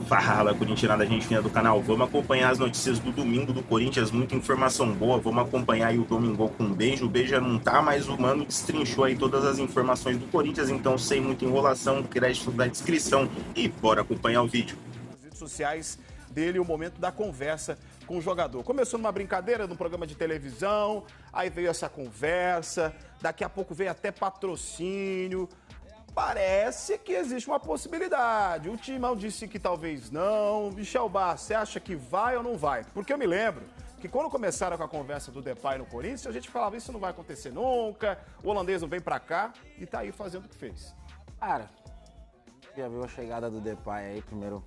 Fala, corintianada, gente fina do canal. Vamos acompanhar as notícias do domingo do Corinthians, muita informação boa. Vamos acompanhar aí o Domingão com um beijo. O beijo já não tá, mas o mano destrinchou aí todas as informações do Corinthians, então sem muita enrolação, crédito da descrição e bora acompanhar o vídeo. As redes sociais dele, o momento da conversa com o jogador. Começou numa brincadeira, num programa de televisão, aí veio essa conversa, daqui a pouco veio até patrocínio. Parece que existe uma possibilidade. O Timão disse que talvez não. Michel Barros, você acha que vai ou não vai? Porque eu me lembro que quando começaram com a conversa do Depay no Corinthians, a gente falava, isso não vai acontecer nunca, o holandês não vem pra cá e tá aí fazendo o que fez. Cara, já viu a chegada do Depay aí, primeiro,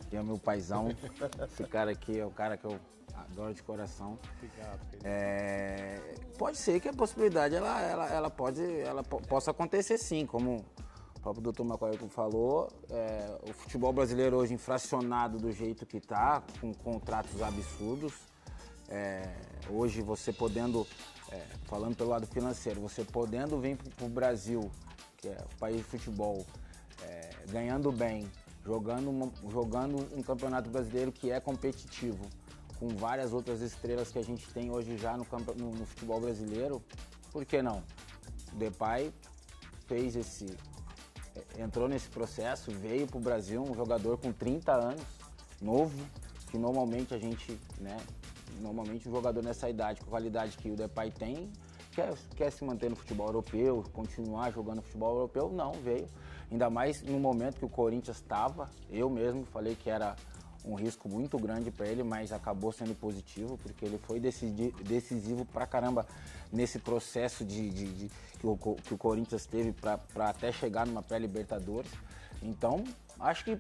que é meu paizão. Esse cara aqui é o cara que eu adoro de coração. Obrigado, querido. Pode ser que a possibilidade ela possa acontecer sim, como o próprio doutor Macaulay falou. O futebol brasileiro hoje infracionado do jeito que está, com contratos absurdos. Hoje você podendo, falando pelo lado financeiro, você podendo vir para o Brasil, que é o país de futebol, ganhando bem, jogando um campeonato brasileiro que é competitivo, com várias outras estrelas que a gente tem hoje já no futebol brasileiro, por que não? O Depay entrou nesse processo, veio para o Brasil, um jogador com 30 anos, novo, que normalmente normalmente um jogador nessa idade, com a qualidade que o Depay tem, quer se manter no futebol europeu, continuar jogando futebol europeu, não, veio. Ainda mais no momento que o Corinthians estava, eu mesmo falei que era um risco muito grande para ele, mas acabou sendo positivo, porque ele foi decisivo pra caramba nesse processo que o Corinthians teve para até chegar numa pré-Libertadores. Então, acho que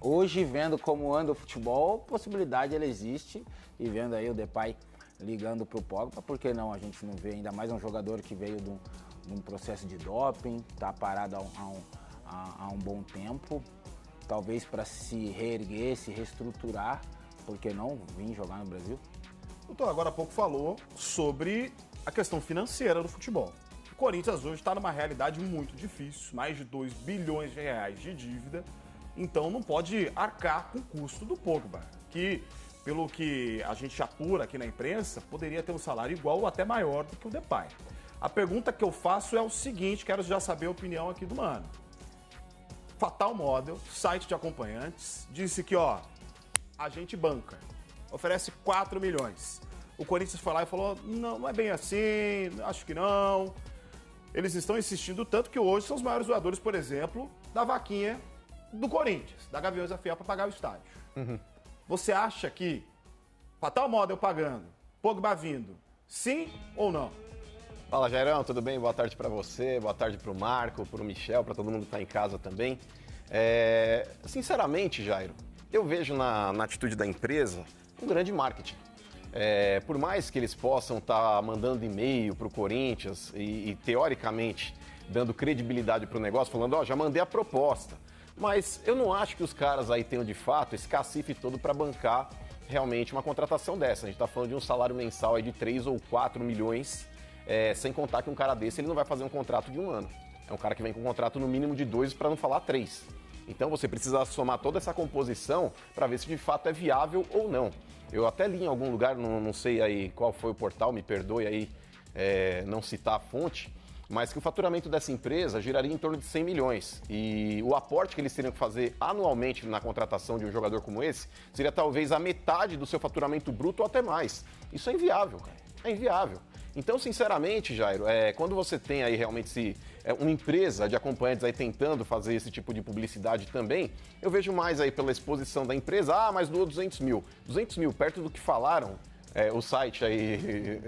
hoje, vendo como anda o futebol, a possibilidade ela existe, e vendo aí o Depay ligando pro Pogba, por que não a gente não vê ainda mais um jogador que veio de um processo de doping, tá parado há um bom tempo, talvez para se reerguer, se reestruturar, por que não vir jogar no Brasil? O doutor agora há pouco falou sobre a questão financeira do futebol. O Corinthians hoje está numa realidade muito difícil, mais de 2 bilhões de reais de dívida, então não pode arcar com o custo do Pogba, que, pelo que a gente apura aqui na imprensa, poderia ter um salário igual ou até maior do que o Depay. A pergunta que eu faço é o seguinte, quero já saber a opinião aqui do mano. Fatal Model, site de acompanhantes, disse que, a gente banca, oferece 4 milhões. O Corinthians foi lá e falou, não é bem assim, acho que não. Eles estão insistindo tanto que hoje são os maiores doadores, por exemplo, da vaquinha do Corinthians, da Gaviões da Fiel para pagar o estádio. Uhum. Você acha que Fatal Model pagando, Pogba vindo, sim ou não? Fala, Jairão, tudo bem? Boa tarde para você, boa tarde para o Marco, para o Michel, para todo mundo que está em casa também. Sinceramente, Jairo, eu vejo na atitude da empresa um grande marketing. Por mais que eles possam estar mandando e-mail para o Corinthians e teoricamente dando credibilidade para o negócio, falando, já mandei a proposta. Mas eu não acho que os caras aí tenham de fato esse cacife todo para bancar realmente uma contratação dessa. A gente está falando de um salário mensal aí de 3 ou 4 milhões. Sem contar que um cara desse ele não vai fazer um contrato de 1 ano. É um cara que vem com um contrato no mínimo de 2, para não falar 3. Então você precisa somar toda essa composição para ver se de fato é viável ou não. Eu até li em algum lugar, não sei aí qual foi o portal, me perdoe aí não citar a fonte, mas que o faturamento dessa empresa giraria em torno de 100 milhões. E o aporte que eles teriam que fazer anualmente na contratação de um jogador como esse seria talvez a metade do seu faturamento bruto ou até mais. Isso é inviável, cara. É inviável. Então, sinceramente, Jairo, quando você tem aí realmente uma empresa de acompanhantes aí tentando fazer esse tipo de publicidade também, eu vejo mais aí pela exposição da empresa, mas doou 200 mil. 200 mil, perto do que falaram, o site aí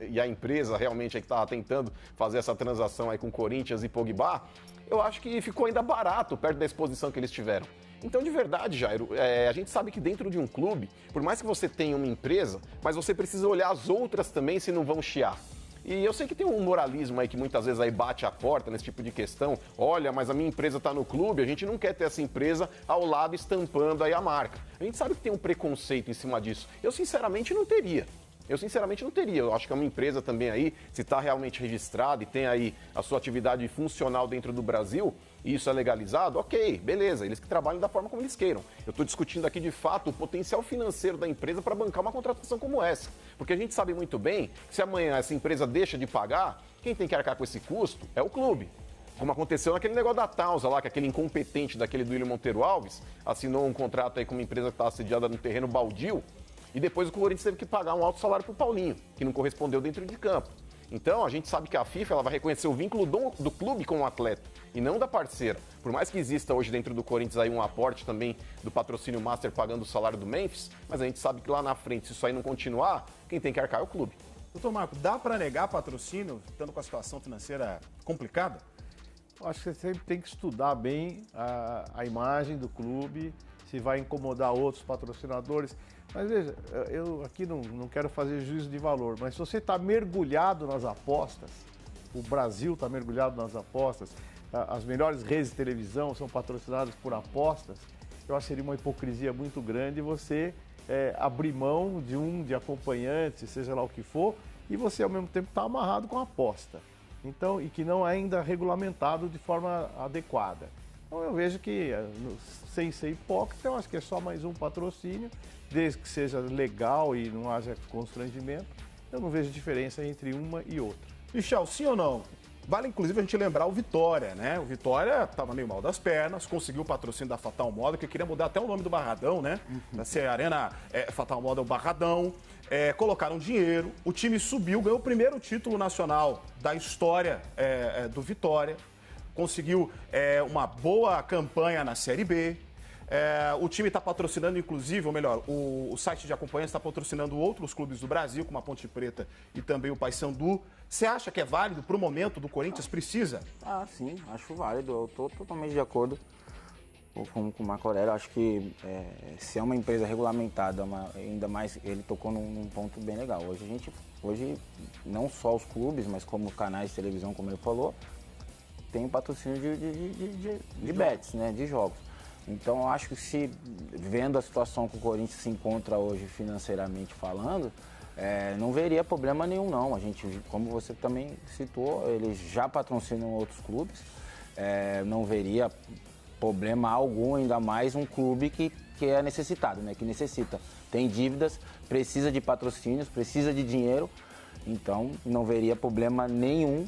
e a empresa realmente aí que estava tentando fazer essa transação aí com Corinthians e Pogba, eu acho que ficou ainda barato perto da exposição que eles tiveram. Então, de verdade, Jairo, a gente sabe que dentro de um clube, por mais que você tenha uma empresa, mas você precisa olhar as outras também se não vão chiar. E eu sei que tem um moralismo aí que muitas vezes aí bate a porta nesse tipo de questão. Olha, mas a minha empresa está no clube, a gente não quer ter essa empresa ao lado estampando aí a marca. A gente sabe que tem um preconceito em cima disso. Eu, sinceramente, não teria. Eu, sinceramente, não teria. Eu acho que é uma empresa também aí, se está realmente registrada e tem aí a sua atividade funcional dentro do Brasil, e isso é legalizado, ok, beleza, eles que trabalham da forma como eles queiram. Eu estou discutindo aqui, de fato, o potencial financeiro da empresa para bancar uma contratação como essa. Porque a gente sabe muito bem que se amanhã essa empresa deixa de pagar, quem tem que arcar com esse custo é o clube. Como aconteceu naquele negócio da Tausa lá, que aquele incompetente daquele do Willian Monteiro Alves assinou um contrato aí com uma empresa que estava sediada no terreno baldio, e depois o Corinthians teve que pagar um alto salário para o Paulinho, que não correspondeu dentro de campo. Então, a gente sabe que a FIFA ela vai reconhecer o vínculo do clube com o atleta e não da parceira. Por mais que exista hoje dentro do Corinthians aí um aporte também do patrocínio Master pagando o salário do Memphis, mas a gente sabe que lá na frente, se isso aí não continuar, quem tem que arcar é o clube. Doutor Marco, dá para negar patrocínio, estando com a situação financeira complicada? Eu acho que você sempre tem que estudar bem a imagem do clube, se vai incomodar outros patrocinadores. Mas veja, eu aqui não quero fazer juízo de valor, mas se você está mergulhado nas apostas, o Brasil está mergulhado nas apostas, as melhores redes de televisão são patrocinadas por apostas, eu acho que seria uma hipocrisia muito grande você abrir mão de acompanhante, seja lá o que for, e você ao mesmo tempo está amarrado com a aposta. Então, e que não é ainda regulamentado de forma adequada. Então eu vejo que, sem ser hipócrita, eu acho que é só mais um patrocínio, desde que seja legal e não haja constrangimento, eu não vejo diferença entre uma e outra. Michel, sim ou não? Vale, inclusive, a gente lembrar o Vitória, né? O Vitória estava meio mal das pernas, conseguiu o patrocínio da Fatal Moda, que eu queria mudar até o nome do Barradão, né? Pra ser Arena Fatal Moda é o Barradão. Colocaram dinheiro, o time subiu, ganhou o primeiro título nacional da história do Vitória, conseguiu uma boa campanha na Série B. O time está patrocinando, inclusive, ou melhor, o site de acompanhantes está patrocinando outros clubes do Brasil, como a Ponte Preta e também o Paysandu. Você acha que é válido para o momento do Corinthians? Precisa? Ah, sim, acho válido. Eu estou totalmente de acordo com o Marco Aurélio. Acho que se é uma empresa regulamentada, ainda mais, ele tocou num ponto bem legal. Hoje, não só os clubes, mas como canais de televisão, como ele falou, tem patrocínio de bets, né, de jogos. Então, eu acho que vendo a situação que o Corinthians se encontra hoje financeiramente falando, não veria problema nenhum, não. A gente, como você também citou, eles já patrocinam outros clubes, não veria problema algum, ainda mais um clube que é necessitado, né? Que necessita, tem dívidas, precisa de patrocínios, precisa de dinheiro, então não veria problema nenhum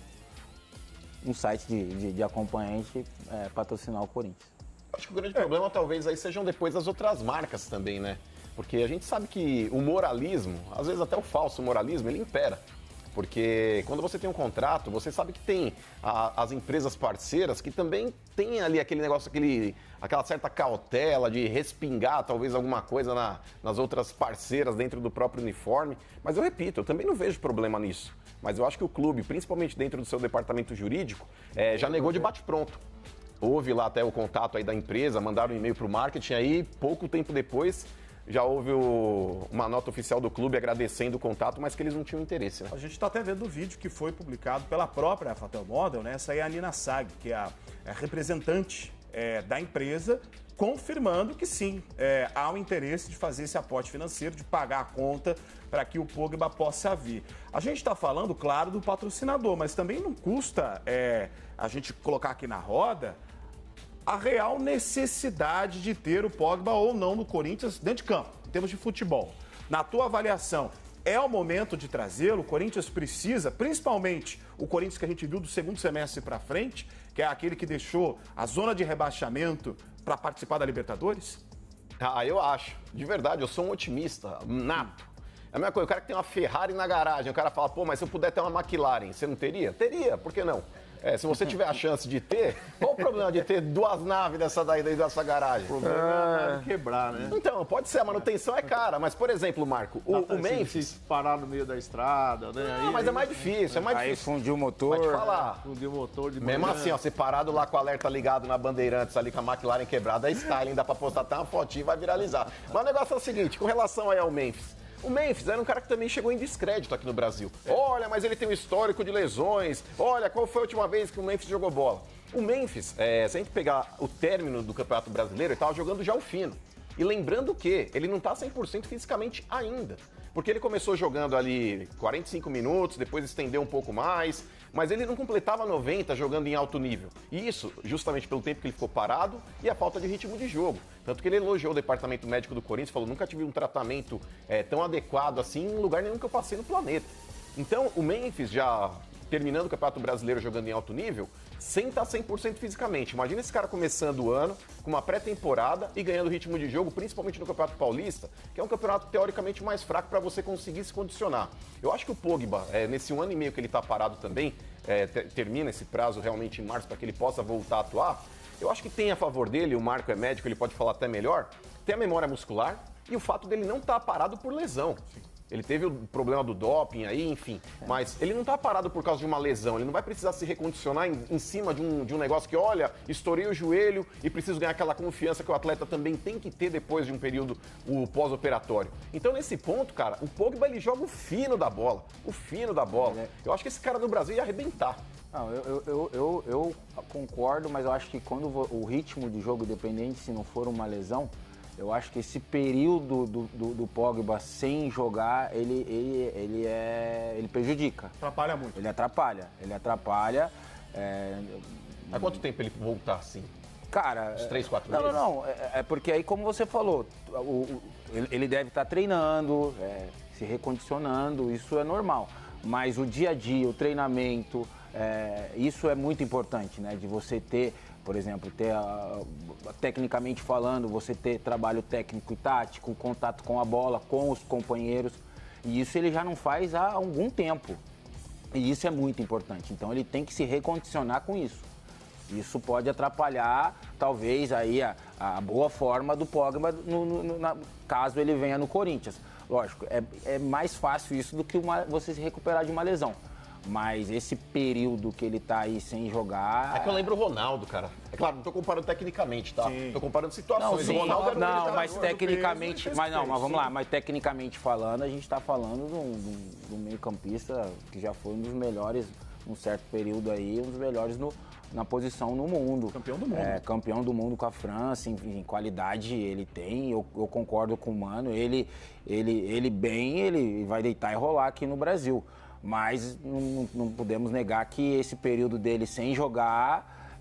um site de acompanhante patrocinar o Corinthians. Acho que o grande problema talvez aí sejam depois as outras marcas também, né? Porque a gente sabe que o moralismo, às vezes até o falso moralismo, ele impera. Porque quando você tem um contrato, você sabe que tem as empresas parceiras que também tem ali aquele negócio, aquela certa cautela de respingar talvez alguma coisa nas outras parceiras dentro do próprio uniforme. Mas eu repito, eu também não vejo problema nisso. Mas eu acho que o clube, principalmente dentro do seu departamento jurídico, já negou de bate-pronto. Houve lá até o contato aí da empresa, mandaram um e-mail para o marketing, aí pouco tempo depois já houve uma nota oficial do clube agradecendo o contato, mas que eles não tinham interesse. Né? A gente está até vendo o vídeo que foi publicado pela própria Fatal Model, né? Essa aí é a Nina Sag, que é a representante da empresa, confirmando que sim, há o interesse de fazer esse aporte financeiro, de pagar a conta para que o Pogba possa vir. A gente está falando, claro, do patrocinador, mas também não custa a gente colocar aqui na roda a real necessidade de ter o Pogba ou não no Corinthians dentro de campo, em termos de futebol. Na tua avaliação, é o momento de trazê-lo? O Corinthians precisa, principalmente o Corinthians que a gente viu do segundo semestre para frente, que é aquele que deixou a zona de rebaixamento para participar da Libertadores? Eu acho. De verdade, eu sou um otimista nato. É a mesma coisa, o cara que tem uma Ferrari na garagem, o cara fala, pô, mas se eu puder ter uma McLaren, você não teria? Teria, por que não? Se você tiver a chance de ter, qual o problema de ter duas naves dessa garagem? O problema é quebrar, né? Então, pode ser, a manutenção é cara, mas, por exemplo, Marco, o Memphis... Se parar no meio da estrada, né? Não, mas é mais difícil, Aí fundiu o motor. Pode falar. Fundiu o motor de Mesmo manhã. assim, ó, separado lá com o alerta ligado na Bandeirantes, ali com a McLaren quebrada, é styling, dá pra postar até uma fotinha e vai viralizar. Mas o negócio é o seguinte, com relação aí ao Memphis, o Memphis era um cara que também chegou em descrédito aqui no Brasil. Olha, mas ele tem um histórico de lesões. Olha, qual foi a última vez que o Memphis jogou bola? O Memphis, se a gente pegar o término do Campeonato Brasileiro, ele estava jogando já o fino. E lembrando que ele não está 100% fisicamente ainda. Porque ele começou jogando ali 45 minutos, depois estendeu um pouco mais, mas ele não completava 90 jogando em alto nível. E isso, justamente pelo tempo que ele ficou parado e a falta de ritmo de jogo. Tanto que ele elogiou o departamento médico do Corinthians, falou, nunca tive um tratamento tão adequado assim em lugar nenhum que eu passei no planeta. Então, o Memphis já terminando o Campeonato Brasileiro jogando em alto nível, sem estar 100% fisicamente. Imagina esse cara começando o ano com uma pré-temporada e ganhando ritmo de jogo, principalmente no Campeonato Paulista, que é um campeonato teoricamente mais fraco para você conseguir se condicionar. Eu acho que o Pogba, nesse 1 ano e meio que ele está parado também, termina esse prazo realmente em março para que ele possa voltar a atuar, eu acho que tem a favor dele, o Marco é médico, ele pode falar até melhor, tem a memória muscular e o fato dele não estar parado por lesão. Ele teve o problema do doping aí, enfim. Mas ele não está parado por causa de uma lesão. Ele não vai precisar se recondicionar em cima de um negócio que, olha, estourei o joelho e preciso ganhar aquela confiança que o atleta também tem que ter depois de um período pós-operatório. Então, nesse ponto, cara, o Pogba, ele joga o fino da bola. O fino da bola. Eu acho que esse cara no Brasil ia arrebentar. Não, eu concordo, mas eu acho que quando o ritmo de jogo, independente se não for uma lesão, eu acho que esse período do Pogba sem jogar, ele prejudica. Atrapalha muito. Ele atrapalha. Há quanto tempo ele voltar assim? Cara... Uns 3, 4 meses? Não. É porque aí, como você falou, ele deve estar treinando, se recondicionando, isso é normal. Mas o dia a dia, o treinamento, isso é muito importante, né? De você ter... Por exemplo, tecnicamente falando, você ter trabalho técnico e tático, contato com a bola, com os companheiros. E isso ele já não faz há algum tempo. E isso é muito importante. Então ele tem que se recondicionar com isso. Isso pode atrapalhar, talvez, aí a boa forma do Pogba caso ele venha no Corinthians. Lógico, é mais fácil isso do que você se recuperar de uma lesão. Mas esse período que ele tá aí sem jogar... É que eu lembro o Ronaldo, cara. É claro, não tô comparando tecnicamente, tá? Sim. Tô comparando situações. Não, o Ronaldo era um mas tecnicamente... peso, Mas vamos lá. Mas tecnicamente falando, a gente tá falando de um meio-campista que já foi um dos melhores, num certo período aí, um dos melhores na posição no mundo. Campeão do mundo. Campeão do mundo com a França, em qualidade ele tem, eu concordo com o Mano, ele vai deitar e rolar aqui no Brasil. Mas não podemos negar que esse período dele sem jogar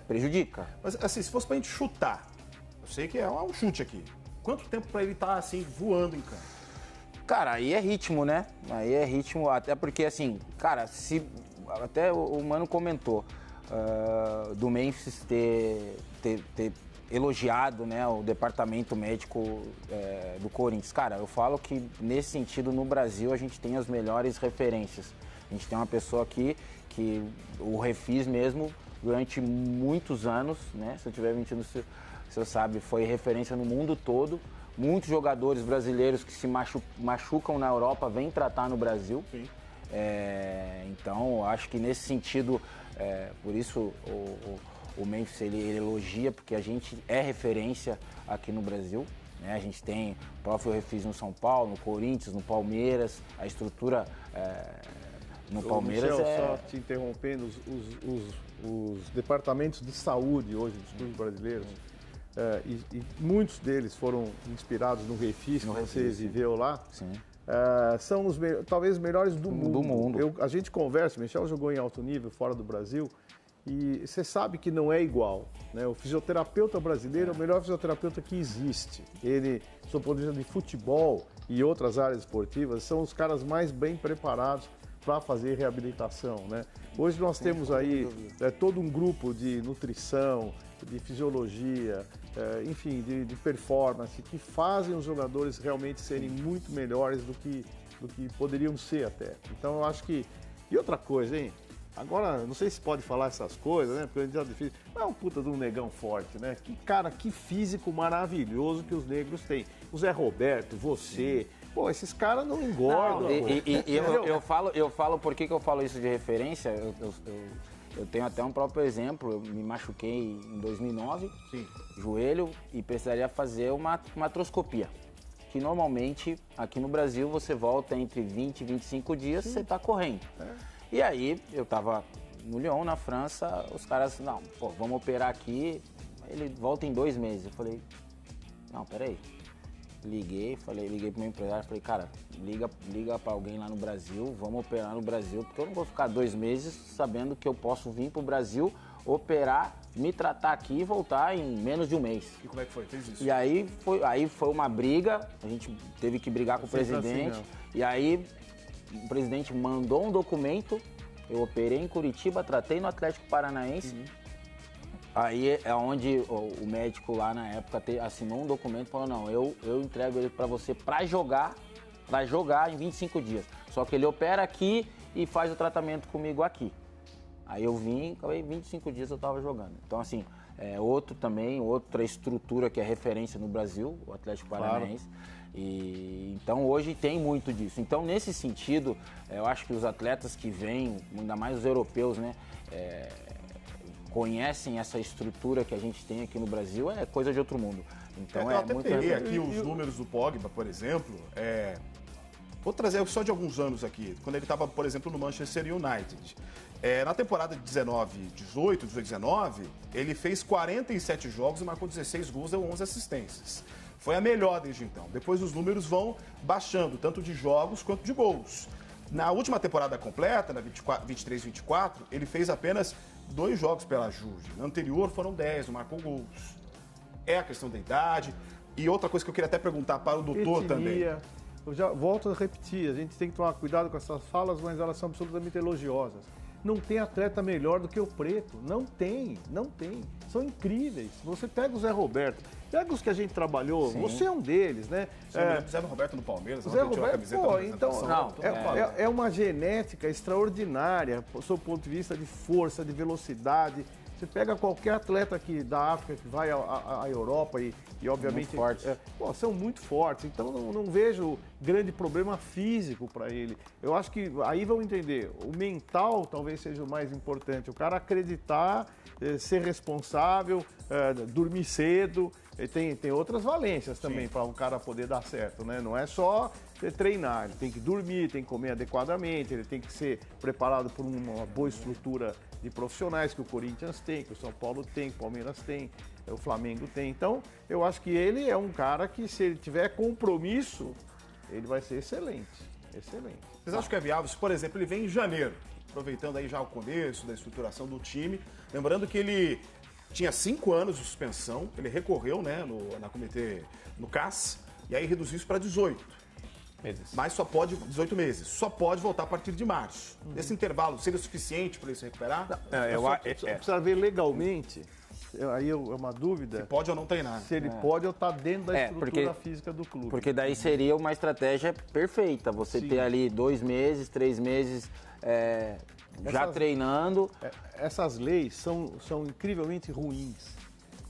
prejudica. Mas assim, se fosse pra gente chutar, eu sei que é um chute aqui. Quanto tempo pra ele estar assim, voando em campo? Cara, aí é ritmo, né? Aí é ritmo, até porque assim, cara, até o Mano comentou do Memphis ter elogiado, né, o departamento médico do Corinthians. Cara, eu falo que nesse sentido no Brasil a gente tem as melhores referências. A gente tem uma pessoa aqui que o Refis mesmo durante muitos anos, né, se eu estiver mentindo, se você sabe, foi referência no mundo todo. Muitos jogadores brasileiros que se machucam na Europa vêm tratar no Brasil. Sim. Então, acho que nesse sentido, por isso o Memphis ele elogia, porque a gente é referência aqui no Brasil. Né? A gente tem o próprio Refis no São Paulo, no Corinthians, no Palmeiras, a estrutura no Palmeiras Michel, só te interrompendo, os departamentos de saúde hoje dos clubes brasileiros, e muitos deles foram inspirados no Refis, que você viveu lá. Sim. São talvez os melhores do mundo. A gente conversa, o Michel jogou em alto nível fora do Brasil, e você sabe que não é igual, né? O fisioterapeuta brasileiro é o melhor fisioterapeuta que existe. Ele, sob o ponto de vista de futebol e outras áreas esportivas, são os caras mais bem preparados para fazer reabilitação, né? Hoje nós temos aí todo um grupo de nutrição, de fisiologia, enfim, de performance, que fazem os jogadores realmente serem muito melhores do que poderiam ser até. Então eu acho que... E outra coisa, hein? Agora, não sei se pode falar essas coisas, né? Porque a gente é difícil. Mas é um puta de um negão forte, né? Que físico maravilhoso que os negros têm. O Zé Roberto, você... Pô, esses caras não engordam. Eu falo, por que eu falo isso de referência? Eu tenho até um próprio exemplo. Eu me machuquei em 2009, joelho, e precisaria fazer uma artroscopia. Que normalmente, aqui no Brasil, você volta entre 20 e 25 dias, você tá correndo. E aí, eu tava no Lyon, na França, os caras, não, pô, vamos operar aqui, ele volta em 2 meses. Eu falei, não, peraí, liguei pro meu empresário, falei, cara, liga pra alguém lá no Brasil, vamos operar no Brasil, porque eu não vou ficar 2 meses sabendo que eu posso vir pro Brasil, operar, me tratar aqui e voltar em menos de um mês. E como é que foi? Fez isso? E aí foi uma briga, a gente teve que brigar com o presidente, assim, e aí o presidente mandou um documento, eu operei em Curitiba, tratei no Atlético Paranaense. Aí é onde o médico lá na época assinou um documento e falou, não, eu entrego ele pra você pra jogar em 25 dias. Só que ele opera aqui e faz o tratamento comigo aqui. Aí eu vim, acabei 25 dias eu tava jogando. Então assim, outra estrutura que é referência no Brasil, o Atlético Paranaense. E então hoje tem muito disso. Então nesse sentido, eu acho que os atletas que vêm, ainda mais os europeus, né? Conhecem essa estrutura que a gente tem aqui no Brasil, é coisa de outro mundo. Então eu até muito peguei aqui os números do Pogba, por exemplo. Vou trazer só de alguns anos aqui, quando ele estava, por exemplo, no Manchester United. Na temporada de 19-18, 18-19, ele fez 47 jogos e marcou 16 gols e 11 assistências. Foi a melhor desde então. Depois os números vão baixando, tanto de jogos quanto de gols. Na última temporada completa, na 23-24, ele fez apenas 2 jogos pela Juve. Na anterior foram 10, não marcou gols. É a questão da idade. E outra coisa que eu queria até perguntar para o doutor também. Eu já volto a repetir, a gente tem que tomar cuidado com essas falas, mas elas são absolutamente elogiosas. Não tem atleta melhor do que o Preto. Não tem. São incríveis. Você pega o Zé Roberto, pega os que a gente trabalhou, Sim. você é um deles, né? Zé Roberto no Palmeiras, Zé Roberto, então, Não, é uma genética extraordinária, do seu ponto de vista de força, de velocidade. Você pega qualquer atleta aqui da África que vai à Europa e obviamente... Muito fortes. São muito fortes, então não vejo grande problema físico para ele. Eu acho que aí vão entender, o mental talvez seja o mais importante, o cara acreditar, ser responsável, dormir cedo, tem outras valências também para um cara poder dar certo, né? Não é só treinar, ele tem que dormir, tem que comer adequadamente, ele tem que ser preparado por uma boa estrutura de profissionais que o Corinthians tem, que o São Paulo tem, que o Palmeiras tem, o Flamengo tem. Então, eu acho que ele é um cara que, se ele tiver compromisso, ele vai ser excelente. Excelente. Vocês acham que é viável? Se, por exemplo, ele vem em janeiro, aproveitando aí já o começo da estruturação do time, lembrando que ele tinha 5 anos de suspensão, ele recorreu, né, no CAS, e aí reduziu isso para 18. Mas só pode, 18 meses, só pode voltar a partir de março. Esse intervalo seria suficiente para ele se recuperar? Precisa ver legalmente, aí é uma dúvida. Se pode ou não treinar. Se ele pode ou está dentro da estrutura física do clube. Porque daí seria uma estratégia perfeita, você ter ali 2 meses, 3 meses já treinando. Essas leis são incrivelmente ruins,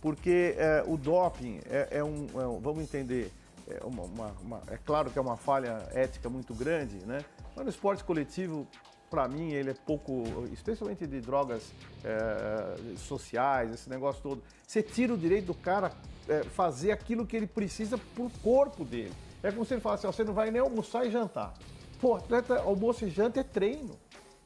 porque o doping vamos entender, é claro que é uma falha ética muito grande, né? Mas no esporte coletivo, para mim, ele é pouco, especialmente de drogas sociais, esse negócio todo. Você tira o direito do cara fazer aquilo que ele precisa pro corpo dele. É como se ele falasse, você não vai nem almoçar e jantar. Pô, atleta, almoço e janta é treino.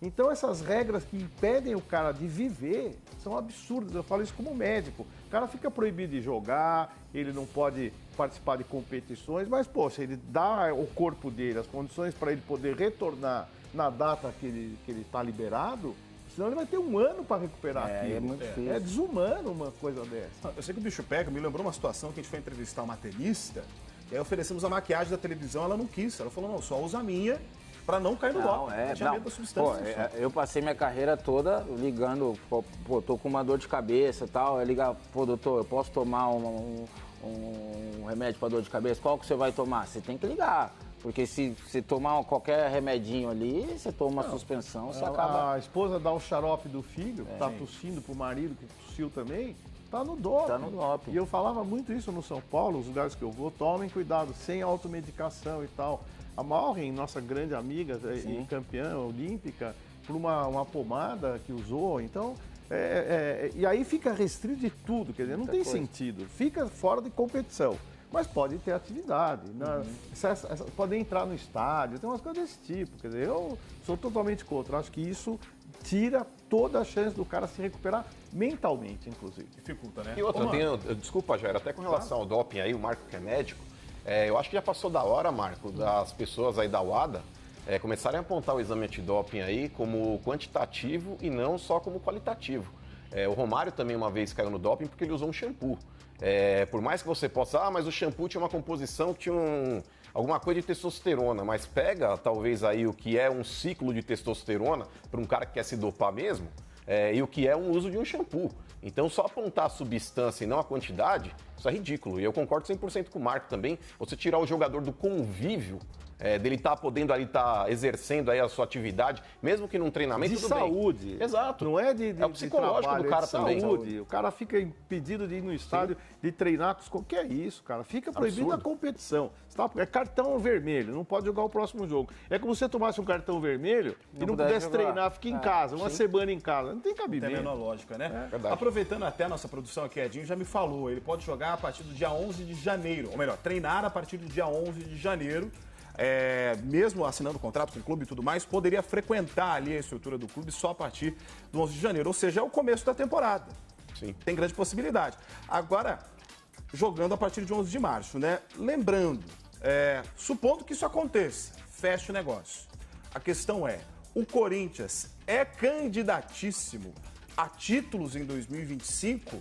Então essas regras que impedem o cara de viver são absurdas. Eu falo isso como médico. O cara fica proibido de jogar, ele não pode participar de competições, mas, poxa, ele dá ao corpo dele as condições para ele poder retornar na data que ele está liberado, senão ele vai ter 1 ano para recuperar aquilo. É muito difícil. É desumano uma coisa dessa. Eu sei que o bicho pega, me lembrou uma situação que a gente foi entrevistar uma tenista, e aí oferecemos a maquiagem da televisão, ela não quis. Ela falou, não, só usa a minha, para não cair no doping. Tinha medo da substância. Eu passei minha carreira toda ligando, tô com uma dor de cabeça e tal. Eu ligava, doutor, eu posso tomar um remédio para dor de cabeça? Qual que você vai tomar? Você tem que ligar. Porque se você tomar qualquer remedinho ali, você toma uma suspensão, você acaba... A esposa dá o xarope do filho, tá tossindo pro marido, que tossiu também, tá no doping. Tá no doping. E eu falava muito isso no São Paulo, os lugares que eu vou, tomem cuidado, sem automedicação e tal. A Maureen, nossa grande amiga e campeã olímpica, por uma pomada que usou, então... e aí fica restrito de tudo, quer dizer, não tem sentido. Fica fora de competição, mas pode ter atividade, pode entrar no estádio, tem umas coisas desse tipo. Quer dizer, eu sou totalmente contra. Acho que isso tira toda a chance do cara se recuperar mentalmente, inclusive. Dificulta, né? E outra, desculpa, Jair, até com relação ao doping aí, o Marco que é médico, Eu acho que já passou da hora, Marco, das pessoas aí da UADA começarem a apontar o exame antidoping aí como quantitativo e não só como qualitativo. O Romário também uma vez caiu no doping porque ele usou um shampoo. Por mais que você possa, mas o shampoo tinha uma composição que tinha alguma coisa de testosterona, mas pega talvez aí o que é um ciclo de testosterona para um cara que quer se dopar mesmo, e o que é um uso de um shampoo. Então, só apontar a substância e não a quantidade, isso é ridículo. E eu concordo 100% com o Marco também. Você tirar o jogador do convívio, dele estar podendo ali estar exercendo aí a sua atividade, mesmo que num treinamento, De tudo saúde. bem. Exato. Não é de É o psicológico trabalho, do cara de também. saúde. O cara fica impedido de ir no estádio, de treinar. O que é isso, cara? Fica proibido a Absurdo. competição. É cartão vermelho, não pode jogar o próximo jogo. É como se você tomasse um cartão vermelho e não pudesse jogar. treinar, fica em casa, uma semana em casa. Não tem Tem a cabimento. menor lógica, né? Verdade. Aproveitando até a nossa produção aqui, Edinho já me falou, ele pode jogar a partir do dia 11 de janeiro, ou melhor, treinar a partir do dia 11 de janeiro. Mesmo assinando contrato com o clube e tudo mais, poderia frequentar ali a estrutura do clube só a partir do 11 de janeiro, ou seja, é o começo da temporada. Sim. Tem grande possibilidade. Agora, jogando a partir de 11 de março, né? Lembrando, supondo que isso aconteça, feche o negócio. A questão é, o Corinthians é candidatíssimo a títulos em 2025?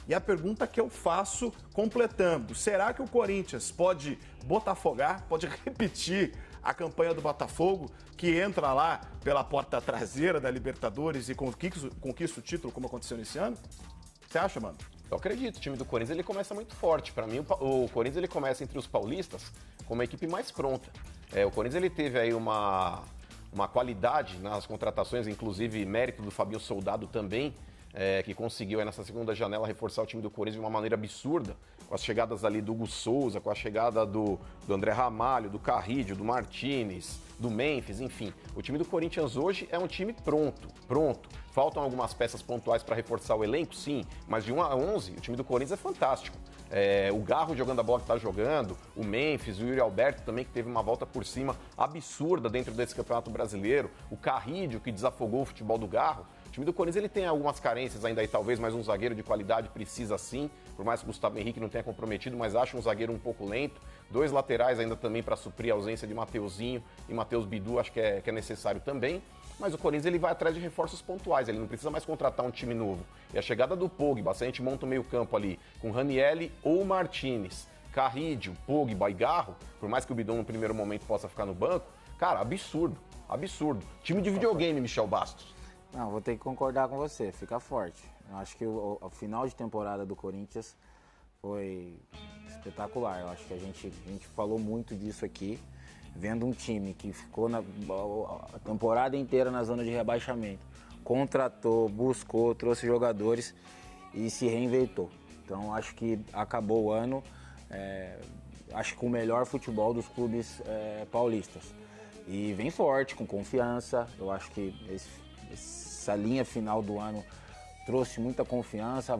E a pergunta que eu faço, completando, será que o Corinthians pode botafogar, pode repetir a campanha do Botafogo, que entra lá pela porta traseira da Libertadores e conquista o título, como aconteceu nesse ano? Você acha, mano? Eu acredito, o time do Corinthians ele começa muito forte. Para mim, o Corinthians ele começa entre os paulistas como a equipe mais pronta. O Corinthians ele teve aí uma qualidade nas contratações, inclusive mérito do Fabinho Soldado também, que conseguiu aí nessa segunda janela reforçar o time do Corinthians de uma maneira absurda, com as chegadas ali do Hugo Souza, com a chegada do André Ramalho, do Carrídio, do Martinez, do Memphis, enfim. O time do Corinthians hoje é um time pronto. Faltam algumas peças pontuais para reforçar o elenco, sim, mas de 1 a 11, o time do Corinthians é fantástico. O Garro jogando a bola que está jogando, o Memphis, o Yuri Alberto também, que teve uma volta por cima absurda dentro desse Campeonato Brasileiro, o Carrídio, que desafogou o futebol do Garro. O time do Corinthians ele tem algumas carências ainda aí, talvez, mas um zagueiro de qualidade precisa sim, por mais que o Gustavo Henrique não tenha comprometido, mas acho um zagueiro um pouco lento. 2 laterais ainda também para suprir a ausência de Mateuzinho e Matheus Bidu, acho que é necessário também. Mas o Corinthians ele vai atrás de reforços pontuais, ele não precisa mais contratar um time novo. E a chegada do Pogba, se a gente monta o meio campo ali com Ranieri ou Martinez, Carrídio, Pogba e Garro, por mais que o Bidon no primeiro momento possa ficar no banco, cara, absurdo. Time de videogame, Michel Bastos. Não, vou ter que concordar com você, fica forte. Eu acho que o final de temporada do Corinthians foi espetacular. Eu acho que a gente falou muito disso aqui, vendo um time que ficou a temporada inteira na zona de rebaixamento, contratou, buscou, trouxe jogadores e se reinventou. Então acho que acabou o ano, acho que com o melhor futebol dos clubes paulistas. E vem forte, com confiança. Eu acho que essa linha final do ano trouxe muita confiança,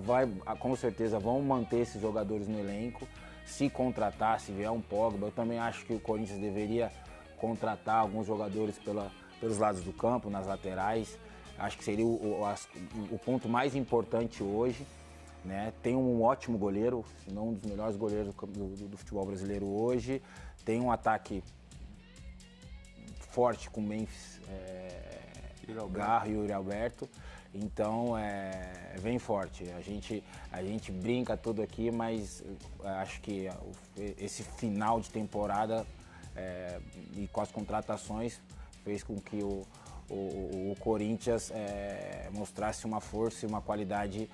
com certeza vão manter esses jogadores no elenco, se contratar, se vier um Pogba. Eu também acho que o Corinthians deveria contratar alguns jogadores pelos lados do campo, nas laterais. Acho que seria o ponto mais importante hoje, né? Tem um ótimo goleiro, se não um dos melhores goleiros do futebol brasileiro hoje. Tem um ataque forte com Memphis, Garro e Yuri Alberto. Então, vem forte. A gente brinca tudo aqui, mas acho que esse final de temporada e com as contratações fez com que o Corinthians mostrasse uma força e uma qualidade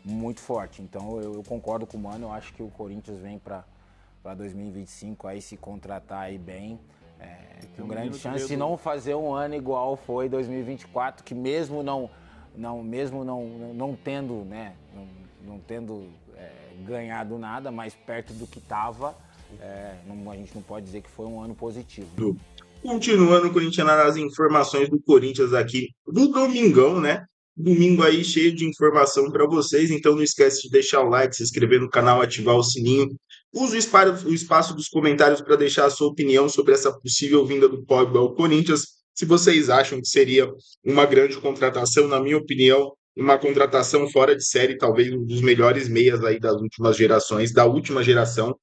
muito forte. Então, eu concordo com o Mano. Eu acho que o Corinthians vem para 2025 aí se contratar aí bem. Com grande chance de não fazer um ano igual foi 2024, que mesmo não tendo, né, não tendo ganhado nada, mas perto do que estava, a gente não pode dizer que foi um ano positivo. Continuando, Corinthians, nas informações do Corinthians aqui do Domingão, né? Domingo aí cheio de informação para vocês, então não esquece de deixar o like, se inscrever no canal, ativar o sininho. Use o espaço dos comentários para deixar a sua opinião sobre essa possível vinda do Pogba ao Corinthians. Se vocês acham que seria uma grande contratação, na minha opinião, uma contratação fora de série, talvez um dos melhores meias aí das últimas gerações, da última geração.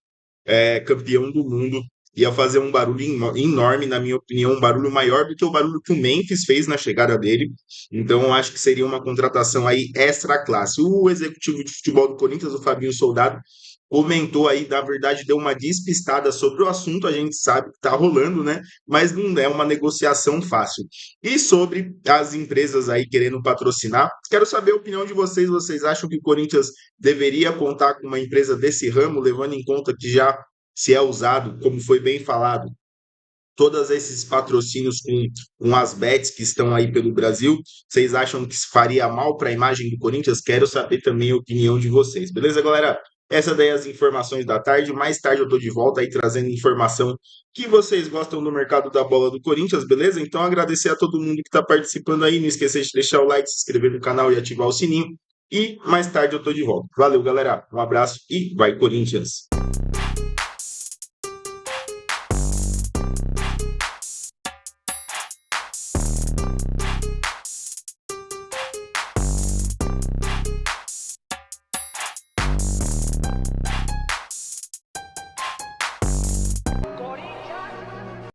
campeão do mundo. Ia fazer um barulho enorme, na minha opinião, um barulho maior do que o barulho que o Memphis fez na chegada dele. Então, eu acho que seria uma contratação aí extra classe. O executivo de futebol do Corinthians, o Fabinho Soldado, comentou aí, na verdade, deu uma despistada sobre o assunto, a gente sabe que tá rolando, né? Mas não é uma negociação fácil. E sobre as empresas aí querendo patrocinar, quero saber a opinião de vocês. Vocês acham que o Corinthians deveria contar com uma empresa desse ramo, levando em conta que já se é usado, como foi bem falado, todos esses patrocínios com as bets que estão aí pelo Brasil? Vocês acham que isso faria mal para a imagem do Corinthians? Quero saber também a opinião de vocês. Beleza, galera? Essa daí é as informações da tarde. Mais tarde eu tô de volta aí trazendo informação que vocês gostam do mercado da bola do Corinthians, beleza? Então agradecer a todo mundo que está participando aí. Não esqueça de deixar o like, se inscrever no canal e ativar o sininho. E mais tarde eu tô de volta. Valeu, galera. Um abraço e vai, Corinthians!